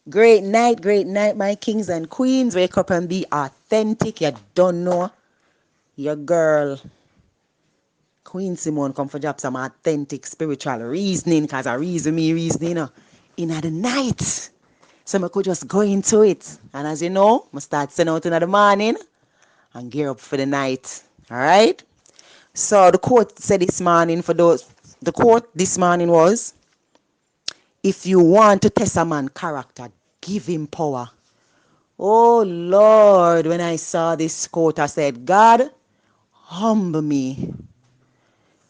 Great night, my kings and queens. Wake up and be authentic. You don't know your girl, Queen Simone, come for drop some authentic spiritual reasoning, because I reason me reasoning in the night. So I could just go into it. And as you know, I start sending out in the morning and gear up for the night. All right? So the quote said this morning the quote this morning was, if you want to test a man's character, give him power. Oh Lord, when I saw this quote, I said, God, humble me.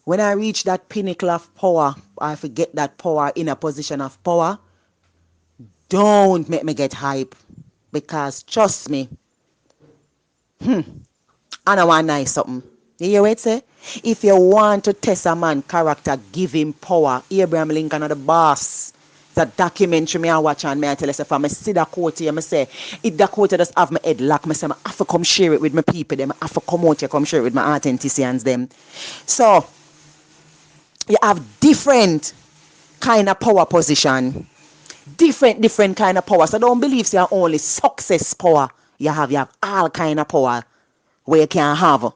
When I reach that pinnacle of power, I forget that power in a position of power, don't make me get hype. Because trust me, I don't want nice something. You hear what it say? If you want to test a man's character, give him power. Abraham Lincoln are the boss. It's a documentary me I watch and me I tell you, if I see that quote here, I say, if that quote just have my head lock, I say, I have to come share it with my people, them. I have to come out here, come share it with my authenticians, them. So, you have different kind of power position. Different kind of power. So don't believe you're only success power. You have all kind of power where you can have.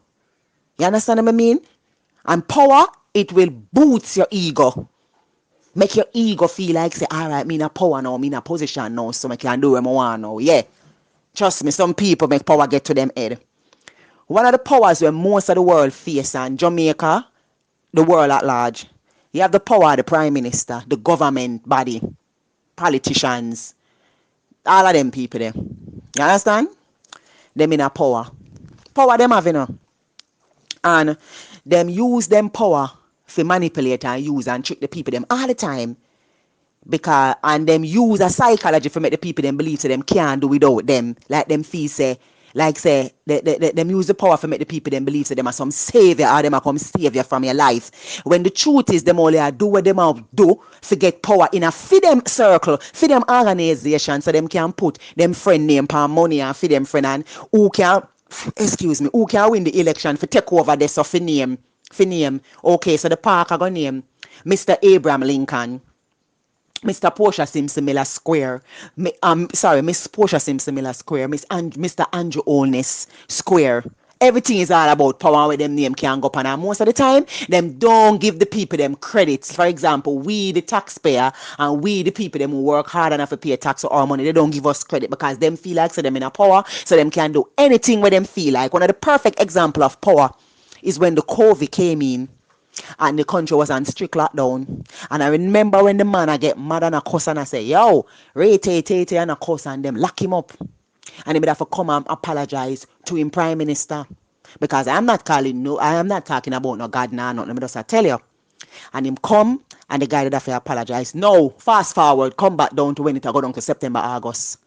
You understand what I mean? And power, it will boost your ego. Make your ego feel like, say, all right, me in a power now, me in a position now, so I can do what I want now. Yeah. Trust me, some people make power get to them head. One of the powers where most of the world face, and Jamaica, the world at large, you have the power of the prime minister, the government body, politicians, all of them people there. You understand? Them in a power. Power them have, and them use them power to manipulate and use and trick the people them all the time, because and them use a psychology to make the people them believe so them can't do without them, like them feel say, like say them use the power to make the people them believe so them are some savior or them are come savior from your life, when the truth is them only do what them have do to get power in a for them circle, for them organization, so them can put them friend name per money and for them friend, and who can, excuse me, who can win the election for take over this of for name. Okay, so the park are gonna name Mr. Abraham Lincoln, Mr. Portia Simpson Miller Square, Miss Portia Simpson Miller Square, Mr. Andrew Olness Square. Everything is all about power where them name can go up, and most of the time, them don't give the people them credits. For example, we the taxpayer and we the people them who work hard enough to pay tax or our money, they don't give us credit because them feel like so them in a power, so them can do anything where them feel like. One of the perfect example of power is when the COVID came in and the country was on strict lockdown. And I remember when the man I get mad and a cuss and I say, yo, Ray Tay and a cuss and them lock him up. And he would have to come and apologize to him Prime Minister. Because I am not talking about no God now, nothing. Let me just tell you. And him come and the guy did have to apologize. No, fast forward, come back down to when it go down to September, August.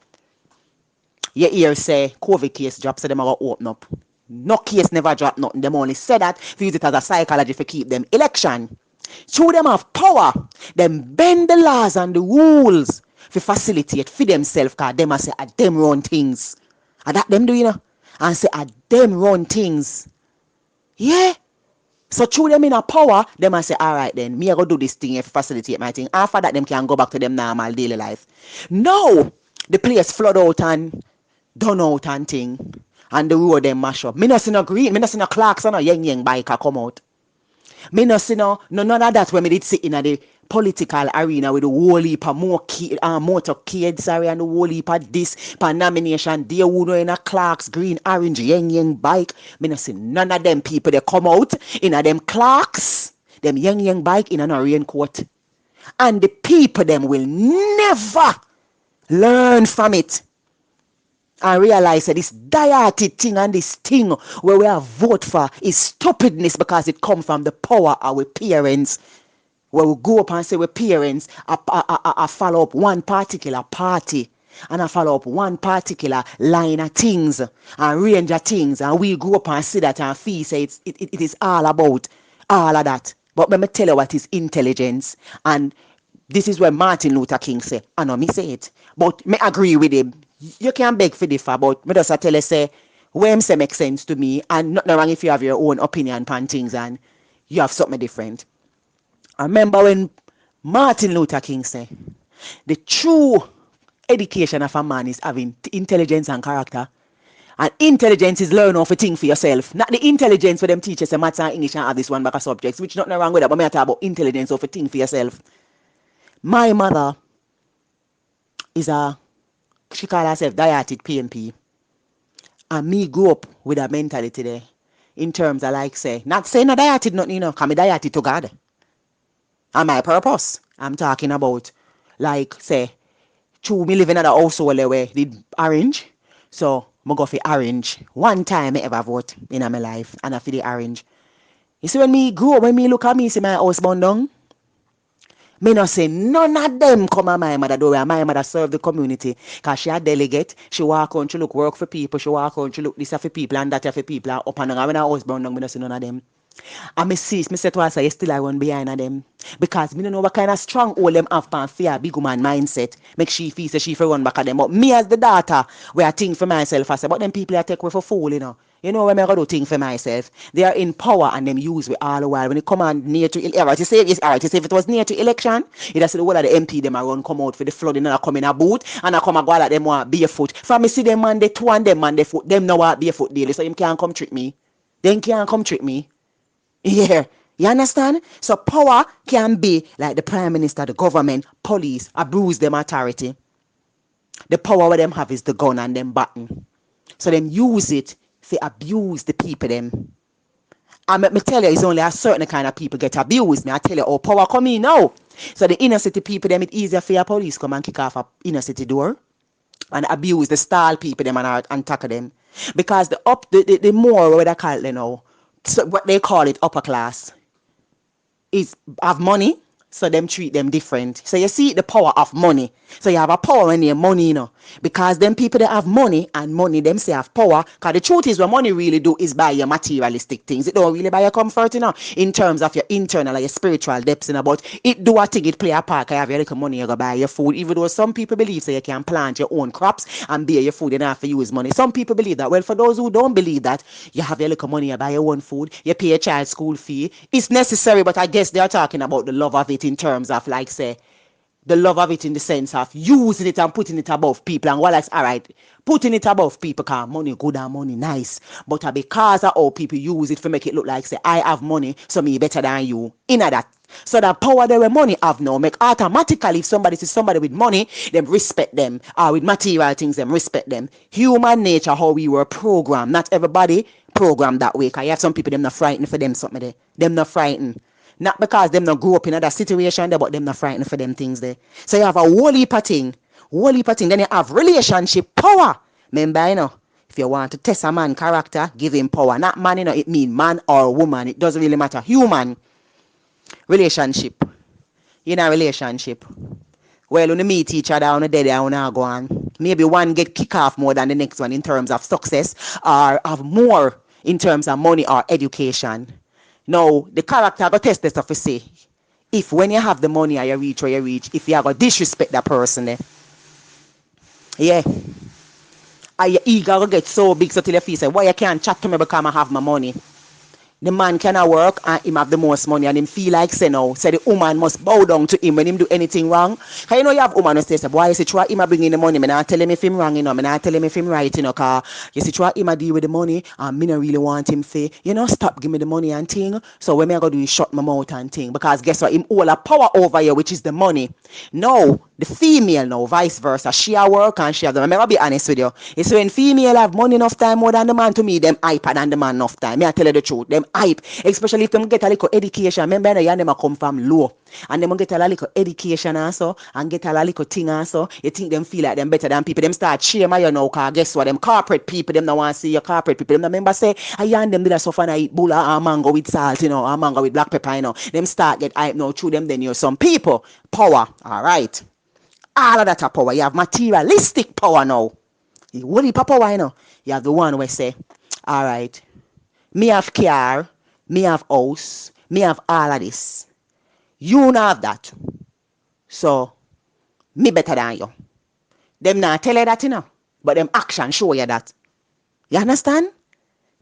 You hear say COVID case drop, so them are going to open up. No case never drop nothing. Them only say that to use it as a psychology for keep them election. Through them have power, them bend the laws and the rules for facilitate for themselves, because them a say them run things. And that them do, and say them run things. Yeah. So through them in a power, them a say, all right then, me I go do this thing if facilitate my thing. After that, them can go back to them normal daily life. No, the place flood out and done out and thing, and the road them mash up. Me no see no green, me no see no clocks or no yang bike a come out. Me no see none of that when me did sit in the political arena with the whole heap of motorcade, and the whole heap of this for nomination. They who know in a Clarks, green, orange, yang bike. Me no see none of them people they come out in a them Clarks, them yang bike in a raincoat. And the people them will never learn from it. I realize that this deity thing and this thing where we have vote for is stupidness, because it comes from the power of our parents. Where we go up and say we parents I follow up one particular party, and I follow up one particular line of things and range of things, and we grow up and see that and feel say it is all about all of that. But let me tell you what is intelligence, and this is where Martin Luther King say, I know me say it, but me agree with him. You can beg for differ, but me just tell you say, what him say make sense to me, and not wrong if you have your own opinion on things and you have something different. I remember when Martin Luther King said, the true Education of a man is having intelligence and character. And intelligence is learn how to think for yourself. Not the intelligence for them teachers say maths and English and have this one back of subjects, which nothing wrong with that, but I talk about intelligence how to think for yourself. My mother is she call herself diatic PMP. And me grew up with a mentality there. In terms of like say, not saying a diatic nothing, because me diatic to God. And my purpose. I'm talking about like say, true me living in a household where did orange. So I go for orange. One time I ever vote in my life and I for the orange. You see when me grow up, when me look at me, see my house burn down. Me not say none of them come at my mother door and my mother serve the community. Cause she a delegate. She walk on, she look work for people, she walk on, she look this for people and that for people and up and down. And when her house burn down, me not see none of them. And me say to her, say, you still I run behind of them. Because me don't know what kind of strong hold them have pan fear, big woman mindset. Make she feel say she for run back at them. But me as the daughter, where I think for myself, I say, but them people I take away for fool, You know when I go do thing for myself. They are in power and them use with all the while. When it come on near to alright, you say if it was near to election, you just see the whole of the MP them a run come out for the flooding and I come in a boot and I come and go out at them want barefoot. From me see them man they two and them man they foot, them now want barefoot daily. So them can't come trick me. Them can't come trick me. Yeah, you understand? So power can be like the prime minister, the government, police, abuse them authority. The power what them have is the gun and them button. So them use it to abuse the people them. And me tell you, it's only a certain kind of people get abused. Me I tell you, oh, power come in now. So the inner city people them, it's easier for your police come and kick off a inner city door and abuse the stall people them and tackle them. Because the more what they call it, so what they call it upper class is have money, so them treat them different. So you see the power of money. So you have a power when you have money, because them people that have money and money them say have power. Because the truth is what money really do is buy your materialistic things. It don't really buy your comfort, in terms of your internal or your spiritual depths, but it do a thing, it play a part. I have your little money, you go buy your food. Even though some people believe so you can plant your own crops and bear your food, you don't have to use money. Some people believe that. Well, for those who don't believe that, you have your little money, you buy your own food, you pay your child school fee. It's necessary, but I guess they're talking about the love of it in terms of like say the love of it in the sense of using it and putting it above people. And like, all right, putting it above people because money good and money nice. But because of how people use it to make it look like, say, I have money, so me better than you. In that. So the power that money have now make automatically if somebody sees somebody with money, them respect them. Or with material things, them respect them. Human nature, how we were programmed. Not everybody programmed that way. Because you have some people, them not frightened for them something there. Them not frightened. Not because them not grow up in another situation there, but them not frightened for them things there. So you have a whole heap of thing. Then you have relationship power. Remember, if you want to test a man character, give him power. Not man, it mean man or woman. It doesn't really matter. Human. Relationship. In a relationship. Well, when you meet each other on a day, on a go on. Maybe one get kick off more than the next one in terms of success, or have more in terms of money or education. Now, the character go test the stuff to say. If when you have the money or you reach where you reach, if you are going to disrespect that person there. Yeah. Or your ego will get so big so till you feel say, why you can't chat to me because I have my money? The man cannot work and him have the most money and him feel like say no. Say the woman must bow down to him when him do anything wrong. Cause you have woman who say, why you see try him a bring in the money? Me not tell him if him wrong, me not tell him if him right, cause you see try him a deal with the money and me not really want him to, stop give me the money and thing. So when me I go do is shut my mouth and thing. Because guess what? Him all a power over you, which is the money. No, the female now, vice versa. She a work and she have them. I'll be honest with you. It's when female have money enough time more than the man, to me, them hyper than the man enough time. Me I tell you the truth. Them hype. Especially if them get a little education. Remember them come from low. And them get a little education also and get a little thing also. You think them feel like them better than people. Them start shame you know, cause guess what? Them corporate people, them don't want to see your corporate people. Them remember say, I and them did a suffer and I eat bulla or mango with salt, or mango with black pepper, Them start get hype now through them, then you're some people. Power. Alright. All of that are power. You have materialistic power now. What is power, You have the one where say, all right, me have car, me have house, me have all of this. You don't have that. So, me better than you. Them not tell you that, but them action show you that. You understand?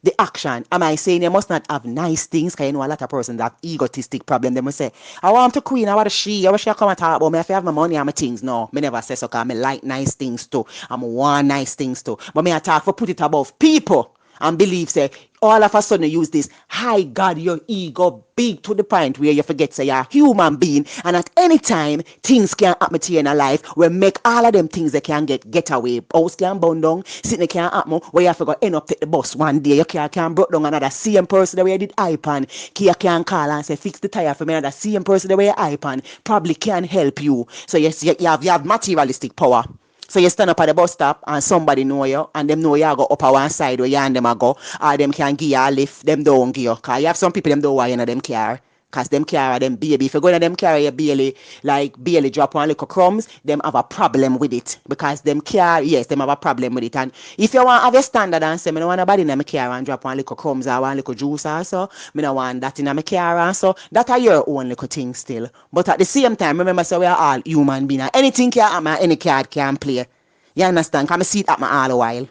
the action. Am I saying you must not have nice things? Because you know a lot of persons that egotistic problem. They must say, I want to queen, I want she, I wish I come and talk about me if I have my money and my things. No, me never say so because I like nice things too. I want nice things too. But me I talk for put it above people and believe say all of a sudden use this high God your ego big to the point where you forget say you're a human being and at any time things can happen to you in a life where make all of them things they can get away. House can burn down, sitting can happen where you have to go end up take the bus one day. You can broke down another same person the way you did iPad. You can call and say fix the tire for me another same person the way you iPad probably can help you. So yes, you have materialistic power. So you stand up at the bus stop and somebody know you and them know you go up at one side where you and them a go or them can give you a lift, them don't give you. Cause you have some people them don't want you in them car. Cause them car are them baby. If you go in them car you barely drop one little crumbs, them have a problem with it. Because them car, yes, them have a problem with it. And if you want to have a standard and say, I don't want nobody in my car and drop one little crumbs or one little juice or so, I don't want that in my car and so, that are your own little thing still. But at the same time, remember, so we are all human beings. Anything can happen, any card can play. You understand? Because I see it happen all the while.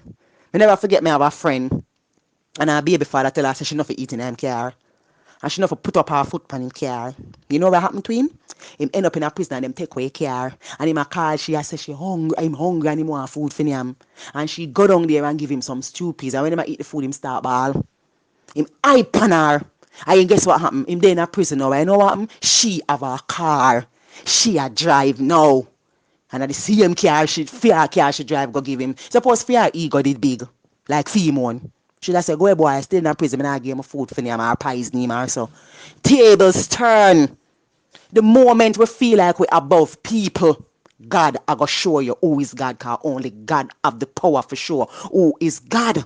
I never forget me have a friend and her baby father tell her say she not for eating in him car. And she not for put up her foot on him car. You know what happened to him? Him end up in a prison and them take away car. And him a call she say she hungry, I'm hungry and him want food for him. And she go down there and give him some stew peas. And when him a eat the food, him start ball. Him hype on her. And guess what happened? Him there in a prison now. You know what happened? She have a car. She a drive now. And at the same car, fear car she drive go give him. Suppose fear ego did big. Like Femon. Should I say, go ahead boy, I still in a prison, and I give him food for him or pies name or so. Tables turn. The moment we feel like we're above people, God I go show you who is God, because only God have the power for sure. Who is God?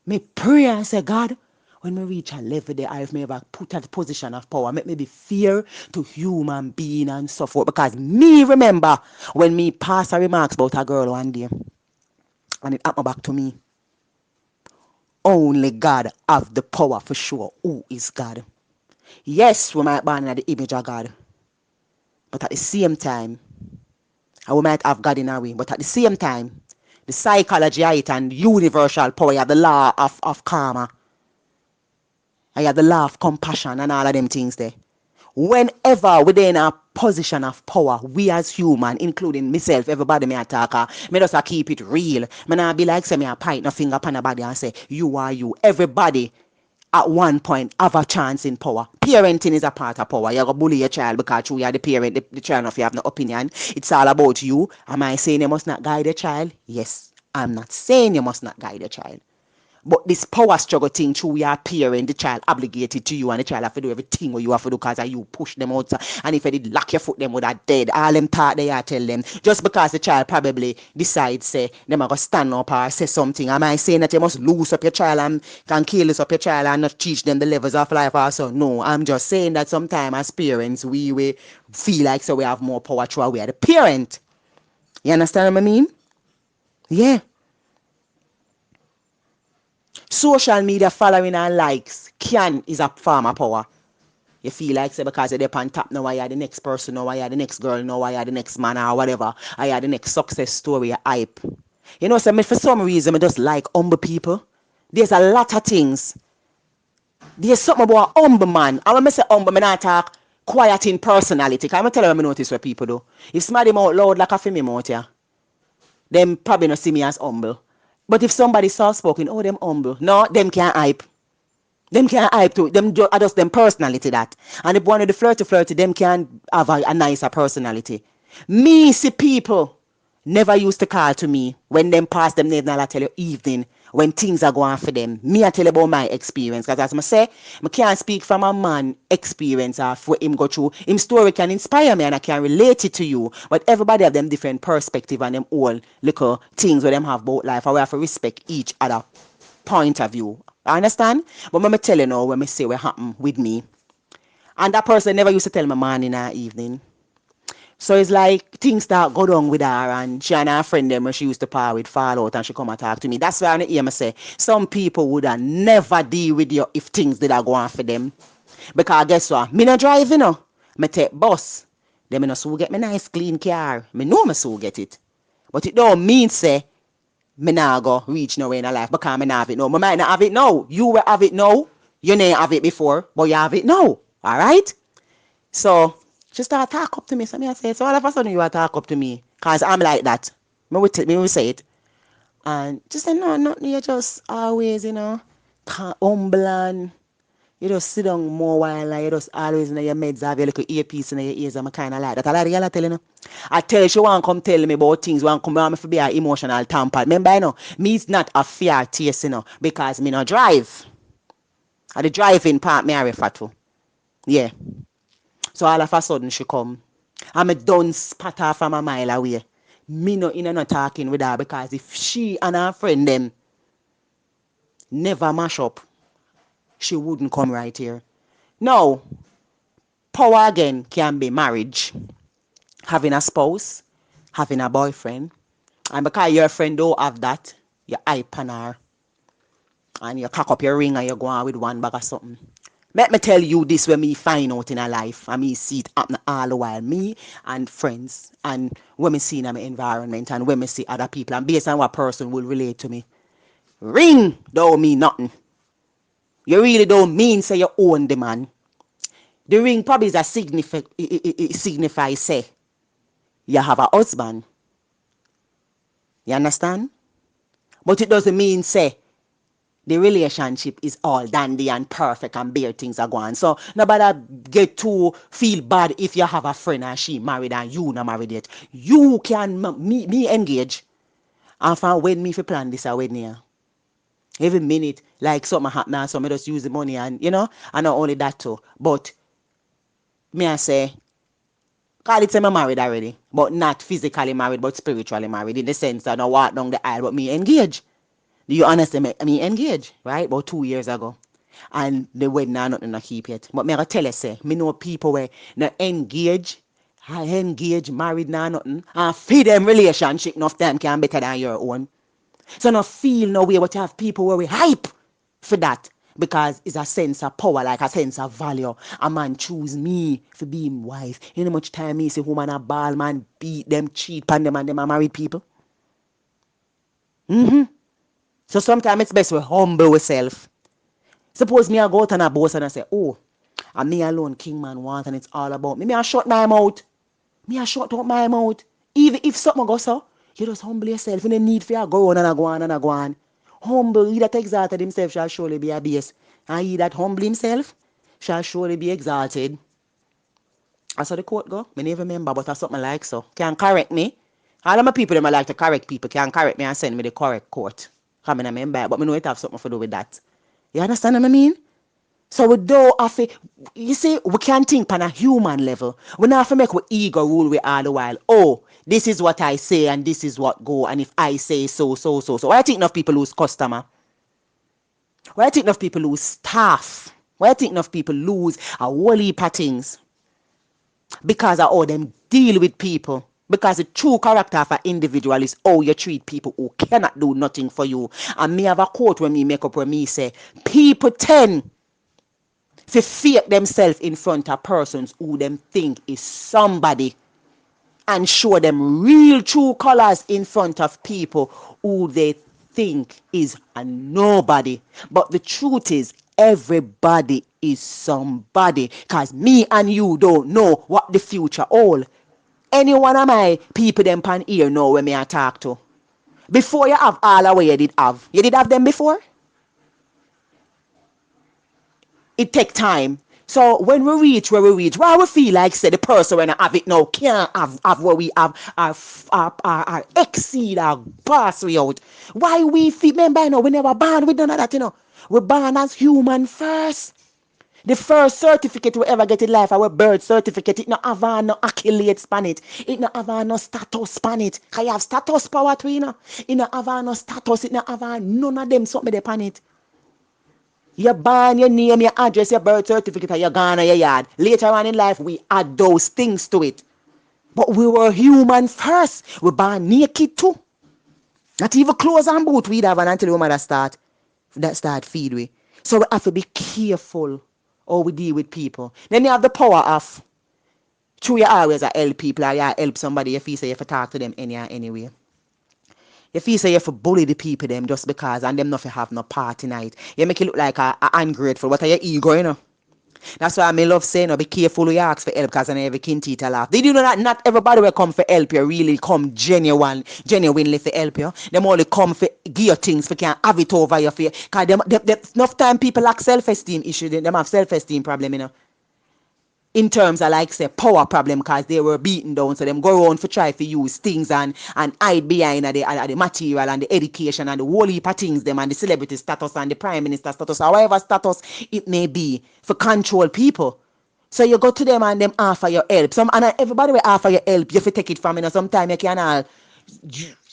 Me pray and say, God, when we reach a level there, I've ever put at position of power, make me be fear to human being and so forth. Because me remember when me pass a remarks about a girl one day, and it happened back to me. Only God have the power for sure. Who is God? Yes, we might born in the image of God. But at the same time, and we might have God in our way, but at the same time, the psychology of it and universal power, you have the law of karma. I have the law of compassion and all of them things there. Whenever we're in a position of power, we as human, including myself, everybody may attack, me just keep it real. Me not be like say me a point no finger upon a body and say, you are you. Everybody at one point have a chance in power. Parenting is a part of power. You're going to bully your child because you are the parent, the child of you have no opinion. It's all about you. Am I saying you must not guide a child? Yes. I'm not saying you must not guide a child. But this power struggle thing, through we are parent, the child obligated to you, and the child have to do everything what you have to do because you push them out. And if you did lock your foot, them would have dead. All them thought they are tell them. Just because the child probably decides, say, them are going to stand up or say something. Am I saying that you must loose up your child and can kill up your child and not teach them the levels of life also? No, I'm just saying that sometimes as parents, we feel like so we have more power through we are the parent. You understand what I mean? Yeah. Social media following and likes is a form of power. You feel like say because you're on top now, I are the next person, now I are the next girl, now I are the next man or whatever. I are the next success story, hype. You know, so for some reason I just like humble people. There's a lot of things. There's something about a humble man. And when I say humble, I not talk quiet in personality. Because I'm tell you what I notice what people do. If somebody out loud like a female out here, them probably not see me as humble. But if somebody soft spoken, oh, them humble. No, them can't hype. Them can't hype too. Them just them personality that. And if one of the flirty, them can have a nicer personality. Me see people never used to call to me when them pass them name I tell you evening when things are going for them. Me I tell you about my experience. Because as I say, I can't speak from a man experience of what him go through. Him story can inspire me and I can relate it to you. But everybody have them different perspective and them all little things where them have about life. And we have to respect each other point of view. I understand? But when I tell you now, when I say what happened with me, and that person never used to tell me morning or evening. So it's like things start go down with her and she and her friend them when she used to par with fall out and she come and talk to me. That's why I hear me say some people would have never deal with you if things did go on for them. Because guess what? Me not drive, you know. Me take bus. Then me no so get me nice clean car. Me know me so get it. But it don't mean say me nah go reach nowhere in a life because me nah have it now. Me might not have it now. You will have it now. You never have it before, but you have it now. Alright? So she start talk up to me. So me I say, so all of a sudden you are talk up to me. Cause I'm like that. Me will say it. And just say, no, nothing, you just always, humble and you just sit down more while and you just always in your meds have your little earpiece in your ears. I'm kind of like that. I like the telling you. I tell you, she want to come tell me about things, want to come me to be an emotional tamper. Remember, me is not a fear taste, because me no drive. At the driving part, me I refer to. Yeah. So all of a sudden she come. I'm a done spat her from a mile away. Me no talking with her because if she and her friend them never mash up, she wouldn't come right here. Now, power again can be marriage, having a spouse, having a boyfriend, and because your friend don't have that, you hype on her and you cock up your ring and you go on with one bag of something. Let me tell you this when me find out in a life and me see it happen all the while. Me and friends and when me see in my environment and when me see other people and based on what person will relate to me. Ring don't mean nothing. You really don't mean say you own the man. The ring probably is a signify say you have a husband. You understand? But it doesn't mean say the relationship is all dandy and perfect and bare things are going. So nobody get to feel bad if you have a friend and she married and you not married yet. You can me engage. And from when me for plan this a wedding here. Every minute, like something happen, so me just use the money and and not only that too. But me I say, call it say me married already, but not physically married, but spiritually married in the sense that I walk down the aisle, but me engage. Do you understand me? I mean, engage, right? About 2 years ago. And the wedding now nothing to keep yet. But me I tell you, say, me know people where not engage, married now nothing, and feed them relationship enough time can better than your own. So no feel no way but you have people where we hype for that. Because it's a sense of power, like a sense of value. A man choose me for being wife. You know much time me say woman a ball man beat them, cheat on them and them are married people. So sometimes it's best we humble ourselves. Suppose me I go out and a boss and I say, oh, and me alone king man want and it's all about me. Me I shut my mouth. Me I shut out my mouth. Even if something goes so, you just humble yourself. You don't need for you go on and a go on and a go on. Humble, he that exalted himself shall surely be abased. And he that humble himself shall surely be exalted. I saw the quote go. Me never remember, but that's something like so. Can correct me. All of my people them I like to correct people can correct me and send me the correct quote. Come in remember, but me know it have something to do with that. You understand what I mean? So we don't have to, you see, we can think on a human level. We don't have to make our ego rule we all the while. Oh, this is what I say and this is what go. And if I say so. Why I think enough people lose customer? Why I think enough people lose staff? Why I think enough people lose a whole heap of things? Because of how them deal with people. Because the true character of an individual is how you treat people who cannot do nothing for you. And me have a quote when me make up where me say, people tend to fake themselves in front of persons who them think is somebody and show them real true colors in front of people who they think is a nobody. But the truth is everybody is somebody because me and you don't know what the future hold. Any one of my people them pan here know when me I talk to. Before you have all the way you did have. You did have them before? It take time. So when we reach where we reach, why we feel like say the person when I have it now can't have what we have our exceed our pass we out. Why we feel remember we never born with none of that. We born as human first. The first certificate we ever get in life, our birth certificate, it not have no accolades span it. It not have no status span it. Cause you have status power to. It not have no status, it not have none of them something upon it. Your born, your name, your address, your birth certificate, and your gun and your yard. Later on in life, we add those things to it. But we were human first. We born naked too. Not even clothes and boot we'd have until the mother start feed we. So we have to be careful how we deal with people. Then you have the power of through you always help people or you help somebody if you say you have to talk to them anyway. You feel say you have to bully the people them just because and them not have no party night. You make it look like a ungrateful. What are your ego, you know? That's why I may love saying, be careful who you ask for help because I never can teach a laugh. Did you know that not everybody will come for help you really come genuinely for help you? Them only come for give you things for can have it over your fear. Because enough time people lack self-esteem issue, them have self-esteem problem, you know. In terms of like say power problem because they were beaten down, so them go around for try to use things and hide behind the material and the education and the whole heap of things them and the celebrity status and the prime minister status or whatever status it may be for control people. So you go to them and them offer your help. Some and everybody will offer your help. You have to take it from, you know, sometimes you can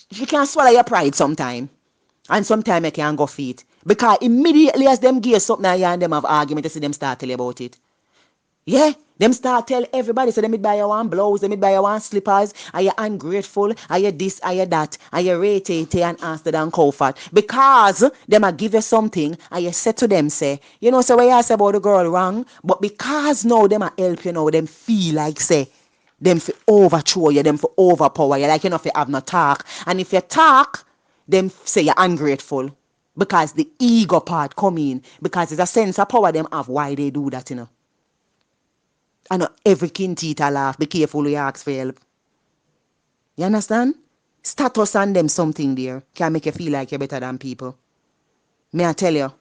you can swallow your pride sometime. And sometimes you can go feet. Because immediately as them give something and them have argument, you see them start tell you about it. Yeah, them start tell everybody, so them buy you one blouse, them buy you one slippers, are you ungrateful, are you this, are you that, are you rated and answered and comfort. Because them a give you something, and you say to them, say, you know, so what you say about the girl wrong, but because now them a help you now, them feel like say, them for overthrow you, them for overpower you, like you know if you have no talk. And if you talk, them say you're ungrateful. Because the ego part come in, because there's a sense of power them have why they do that, you know. I know every kin teeth laugh. Be careful you ask for help. You understand? Status and them something there can make you feel like you're better than people. May I tell you?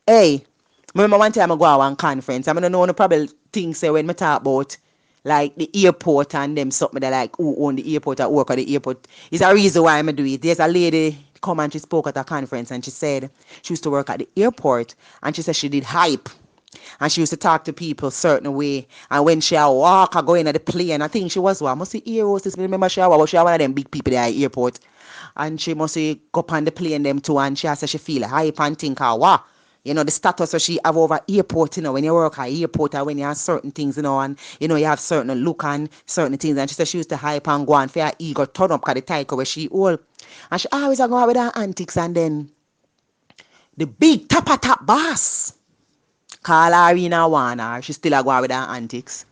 Hey, remember one time I go to one conference. I don't know probably things say when I talk about like the airport and them something that like who own the airport or work at the airport. It's a reason why I'm do it. There's a lady come and she spoke at a conference and she said she used to work at the airport and she said she did hype. And she used to talk to people certain way. And when she walk or go in at the plane, I think she was one. Must see air hostess. Remember she was one of them big people there at the airport. And she must see go up on the plane them too. And she said she feel hype and think wow. You know, the status that she have over airport, you know, when you work at airport or when you have certain things, you know, and you know, you have certain look and certain things. And she said she used to hype and go and for her ego turn up at the type where she old. And she always go out with her antics and then the big top boss call her in and warn her. She still a go out with her antics.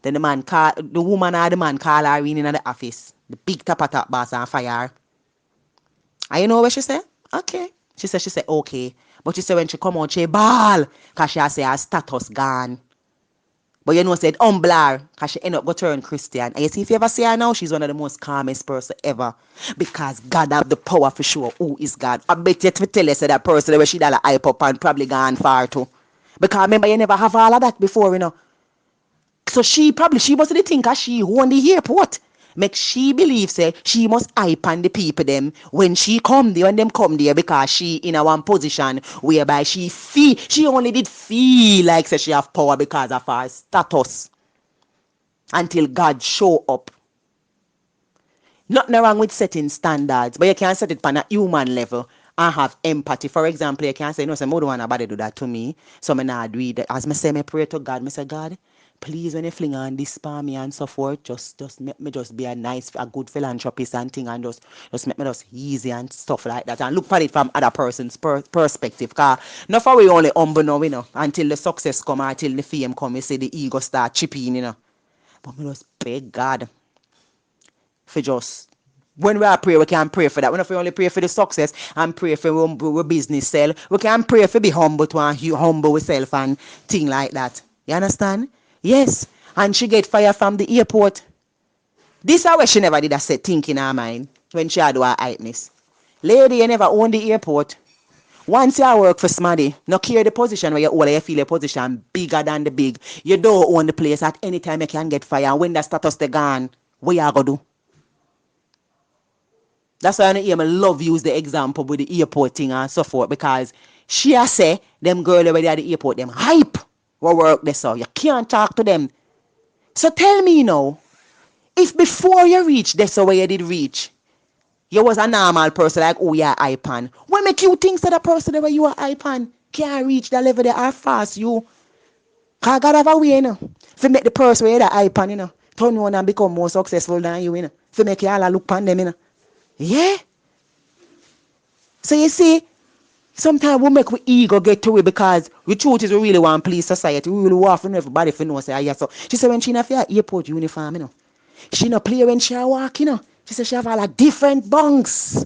Then the woman or the man call her in the office. The big top boss and fire her. And you know what she said? Okay. She said okay. But she said when she come out, she ball. Because she say her status gone. But you know, said humble her. Because she end up go turn Christian. And you see, if you ever see her now, she's one of the most calmest person ever. Because God have the power for sure. Who is God? I bet you to tell you say that person where she done hype up and probably gone far too. Because remember, you never have all of that before, you know. So she must think as she own the airport. Make she believe say she must hype on the people them when she come there, when them come there because she in a one position whereby she only did feel like say she have power because of her status. Until God show up. Nothing wrong with setting standards, but you can't set it on a human level and have empathy. For example, you can't say, no, say, I don't want nobody do that to me. So I not do it. As I say, I pray to God, I say, God, please, when you fling on this for me and so forth, just make me just be a good philanthropist and thing and just make me just easy and stuff like that. And look at it from other person's perspective. Because not for we only humble now, you know, until the success come or until the fame come, you see the ego start chipping, you know. But me just beg God for just when we are pray, we can pray for that. We don't only pray for the success and pray for our business sell. We can pray for be humble to and humble ourselves and thing like that. You understand? Yes. And she get fire from the airport. This is where she never did a set think in her mind when she had her hypeness. Lady, you never own the airport. Once you work for somebody, no care the position where you hold, you feel a position bigger than the big. You don't own the place at any time you can get fire. And when that status they gone, what you gonna do? That's why I hear me love use the example with the airport thing and so forth because she has say them girl over there at the airport, them hype what work they saw. You can't talk to them. So tell me now, if before you reach that's where you did reach, you was a normal person like oh yeah hype on. What make you think that the person where you are hype on can't reach that level they are fast you? Cause God have a way, you know. For make the person where you hype on, you know, turn on and become more successful than you, you know. For make you all look on them, you know. Yeah. So you see, sometimes we make we ego get to it because the truth is we really want to please society. We really want to know everybody to know say, yeah. So she said when she not for her airport uniform, you know. She not play when she walk, you know. She said she have all a different bunks.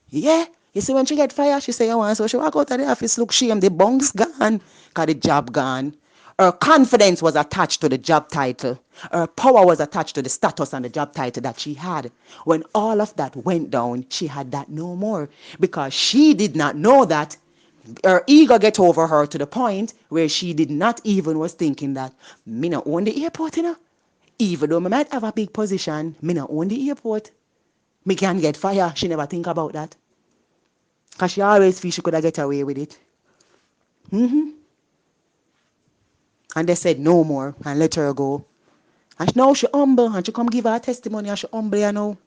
Yeah. You see when she get fired, she say, you want, so she walk out of the office, look shame, the bunks gone, cause the job gone. Her confidence was attached to the job title. Her power was attached to the status and the job title that she had. When all of that went down, she had that no more. Because she did not know that her ego get over her to the point where she did not even was thinking that me not own the airport, you know. Even though I might have a big position, me not own the airport. Me can get fired. She never think about that. Because she always feel she could have get away with it. And they said no more and let her go. And now she humble and she come give her testimony and she humble, you know.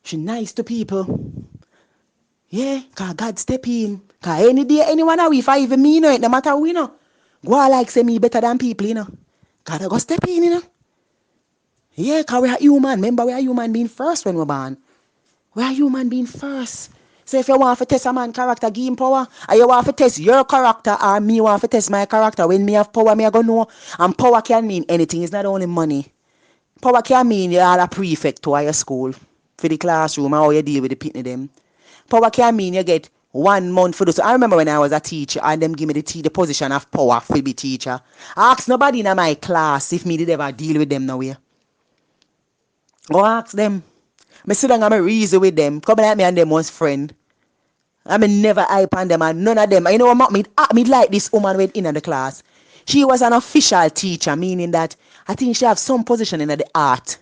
She nice to people. Yeah, because God step in. Because any day, anyone that we fight, even me, you know, it no matter who, you know. Go on like say me better than people, you know. God go step in, you know. Yeah, because we are human. Remember, we are human being first when we're born. We are human being first. So if you want to test a man character, give him power. Or you want to test your character or me want to test my character. When me have power, me I go know. And power can mean anything. It's not only money. Power can mean you are a prefect to your school for the classroom or how you deal with the pitney them. Power can mean you get 1 month for this. I remember when I was a teacher and them give me the position of power for be teacher. I asked nobody in my class if me did ever deal with them nowhere. Go ask them. Me sit down and me reason with them. Come like me and them was friend. I mean never hype on them and none of them. You know what me like this woman went in the class. She was an official teacher, meaning that I think she have some position in the art.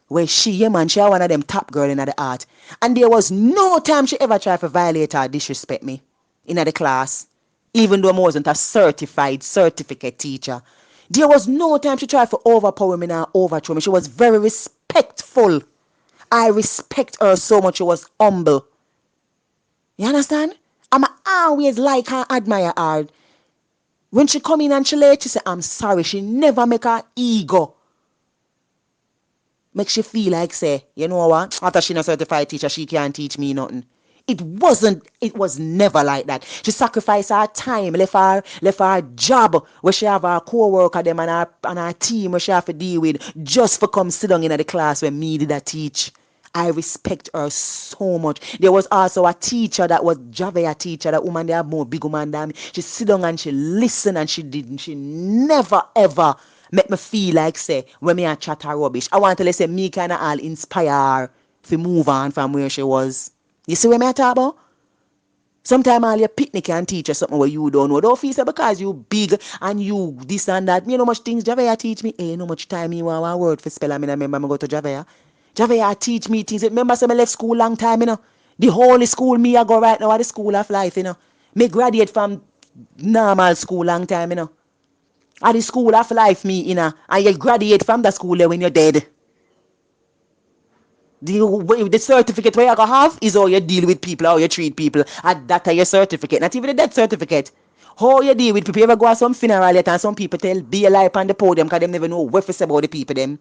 Where she, yeah man, she one of them top girl in the art. And there was no time she ever tried to violate or disrespect me in the class. Even though I wasn't a certified certificate teacher. There was no time she tried to overpower me and overthrow me. She was very respectful. I respect her so much. She was humble. You understand? I'm always like her, admire her. When she come in and she late, she say, I'm sorry. She never make her ego. Make she feel like say, you know what? After she not certified teacher, she can't teach me nothing. It was never like that. She sacrificed her time, left her job where she have her co-worker them and her team where she have to deal with just for come sit down in the class when me did a teach. I respect her so much. There was also a teacher that was Javea teacher, that woman they have more big woman than me. She sit down and she listen and she never ever make me feel like say when me a chat her rubbish. I want to let say me kinda all inspire her to move on from where she was. You see what me talk about? Sometimes all your picnic can teach you something what you don't know. Don't feel so because you big and you this and that. Me know much things Javea teach me. Hey, no much time me want one word for spell. I mean, I remember I go to Javea. Javea teach me things. Remember some I left school long time, you know. The whole school me I go right now at the school of life, you know. Me graduate from normal school long time, you know. At the school of life me, you know. And you graduate from the school there when you're dead. The certificate where you gonna have is how you deal with people, how you treat people. And that are your certificate. Not even the death certificate. How you deal with people. You ever go to some funeral yet and some people tell be alive on the podium because they never know what to say about the people them.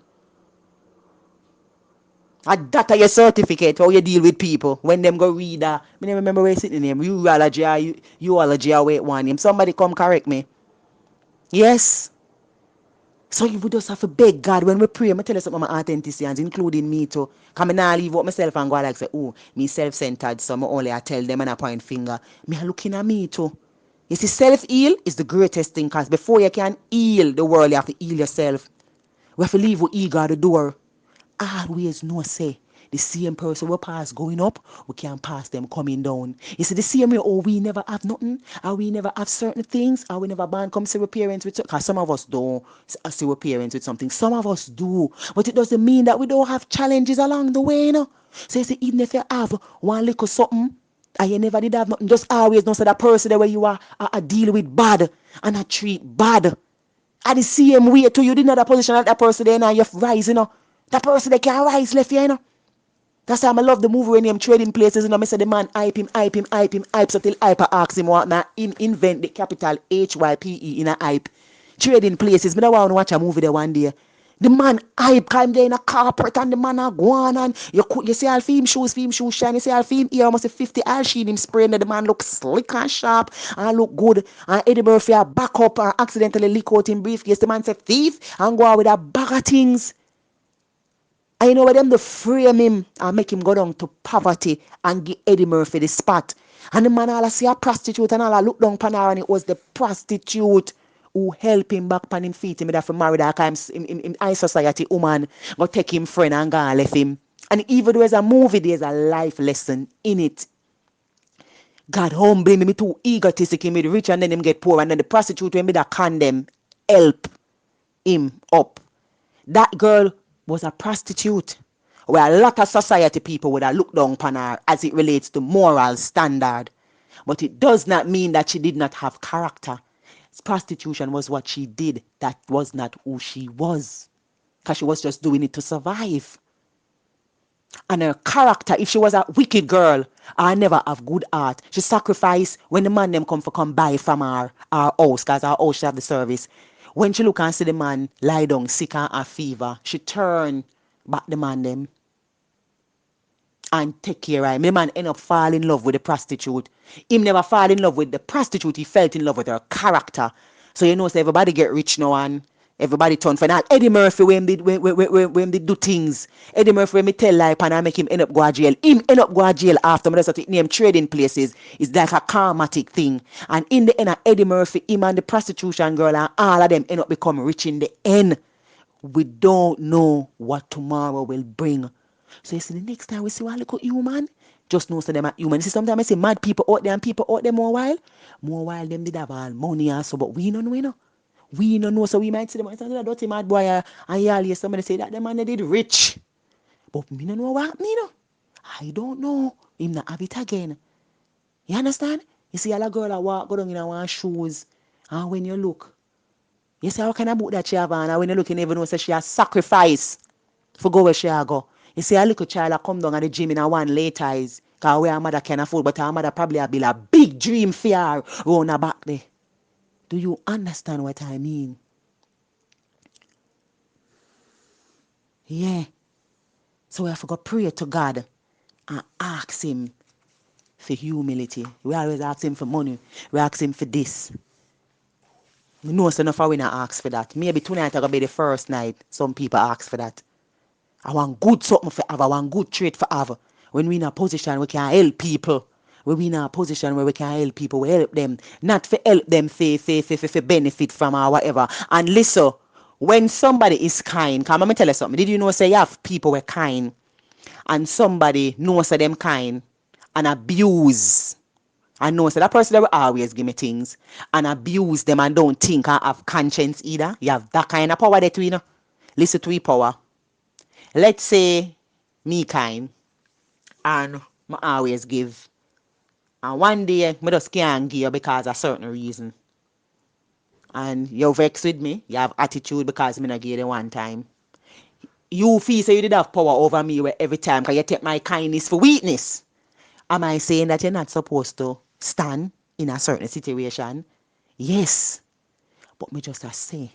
And that are your certificate, how you deal with people. When them go read that. I never remember where it's sitting name. Urology or urology or wait one name. Somebody come correct me. Yes. So you would just have to beg God when we pray. I tell you something my authenticians, including me too. Because I not leave out myself and go like say, oh, me self-centered, so I only I tell them and I point finger. Me are looking at me too. You see, self-heal is the greatest thing because before you can heal the world, you have to heal yourself. We have to leave with ego at the door. Always know say the same person we pass going up, we can't pass them coming down. You see, the same way, oh, we never have nothing, or we never have certain things, or we never born come see our parents with, because some of us don't see our parents with something. Some of us do. But it doesn't mean that we don't have challenges along the way, you know. So you see, even if you have one little something, and you never did have nothing, just always know say that person there where you are deal with bad and I treat bad. At the same way too, you didn't have that position at that person there now you're rising, you know. That person they can't rise left here, you know. That's why I love the movie when him trading places, you know. I say the man hype so till hyper asks him what now him invent the capital HYPE in a hype. Trading places. Me don't want to watch a movie there one day. The man hype came there in a corporate and the man a go on and you see all film shoes shine, you see all film here almost 50 all sheen him spraying the man look slick and sharp and look good and Eddie Murphy a back up and accidentally leak out in briefcase. The man say thief and go out with a bag of things. And you know what them to frame him and make him go down to poverty and give Eddie Murphy the spot. And the man all see a prostitute and all I look down upon her and it was the prostitute who help him back on him feet. Him that for marry that kind in high society woman go take him friend and go and left him. And even though there's a movie, there's a life lesson in it. God humble me too egotistic, him be rich and then him get poor and then the prostitute when me that condemn help him up. That girl was a prostitute where a lot of society people would have looked down upon her as it relates to moral standard. But it does not mean that she did not have character. Prostitution was what she did. That was not who she was. Because she was just doing it to survive. And her character, if she was a wicked girl, I never have good heart. She sacrificed when the man them come buy from her house, because our house she have the service. When she look and see the man lie down sick and have fever, she turn back the man them and take care of him. The man end up fall in love with the prostitute. Him never fall in love with the prostitute. He fell in love with her character. So you know, so everybody get rich now and everybody turn for that. Eddie Murphy when they do things. Eddie Murphy when me tell lie and I make him end up go to jail. Him end up go to jail after me just name trading places. It's like a karmatic thing. And in the end of Eddie Murphy, him and the prostitution girl and all of them end up become rich in the end. We don't know what tomorrow will bring. So you see the next time we see one little human, just know so them are human. You see sometimes I say mad people out there and people out there more while them did have all money and so, but we don't know, you know. We don't know, so we might see them as a dirty mad boy and y'all hear somebody say that the man they did rich. But me don't know what me know. I don't know. Him not have it again. You understand? You see all a girl that walk go down in one shoes and when you look, you see how kind of book that she have on and when you look you never know say she has sacrifice for go where she go. You see a little child that come down at the gym in a one late eyes because where her mother can afford, but her mother probably have built a big dream for her round her back there. Do you understand what I mean? Yeah. So we have to go pray to God and ask him for humility. We always ask him for money. We ask him for this. We know so enough we not ask for that. Maybe tonight I gonna be the first night some people ask for that. I want good something for have. I want good trait for have. When we in a position we can help people. When we in a position where we can help people, we help them. Not for help them for benefit from or whatever. And listen, when somebody is kind, come let me tell you something. Did you know say you have people were kind and somebody knows them kind and abuse and knows that person that will always give me things and abuse them and don't think and have conscience either. You have that kind of power there too, you know. Listen to your power. Let's say me kind and I always give. And one day I just can't give you because of a certain reason. And you vex with me, you have attitude because I not give you one time. You feel say you did have power over me where every time because you take my kindness for weakness. Am I saying that you're not supposed to stand in a certain situation? Yes. But me just say,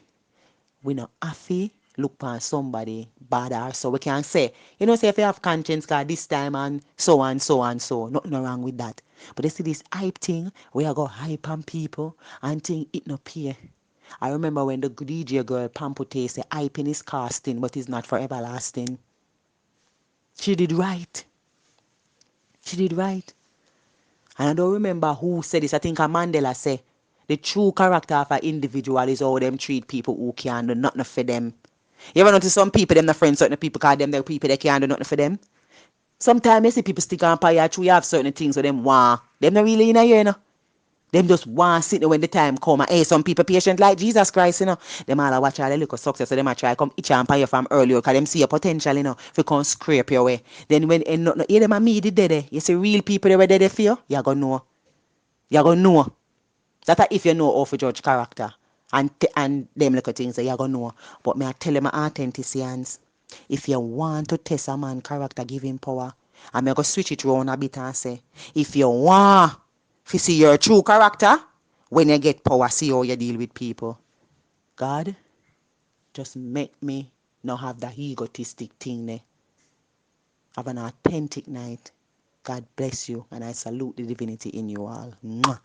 we not have to look for somebody bad or so we can say, you know, say if you have conscience cause this time and so and so and so, nothing wrong with that. But you see this hype thing where I go hype on people and think it no pay. I remember when the DJ girl Pampute said hyping is casting but it's not for everlasting. She did right. She did right. And I don't remember who said this. I think a Mandela said the true character of an individual is how them treat people who can do nothing for them. You ever notice some people, them not friends, certain people call them the people that can't do nothing for them? Sometimes you see people stick on fire through you have certain things with them want. Them not really in a year, you know. Them just want sit there when the time come. And hey, some people patient like Jesus Christ, you know. Them all watch all the little success, so them a try come itch and pay you from earlier because them see your potential, you know, if you come scrape your way. Then when you them a me the dead, you see real people that were dead for you gonna know. You gonna know. That if you know how to judge character and them little things that you gonna know. But me I tell them authenticians, if you want to test a man character, give him power. And me go switch it round a bit and say, if you want to see your true character, when you get power, see how you deal with people. God, just make me not have that egotistic thing there. Have an authentic night. God bless you, and I salute the divinity in you all. Mwah.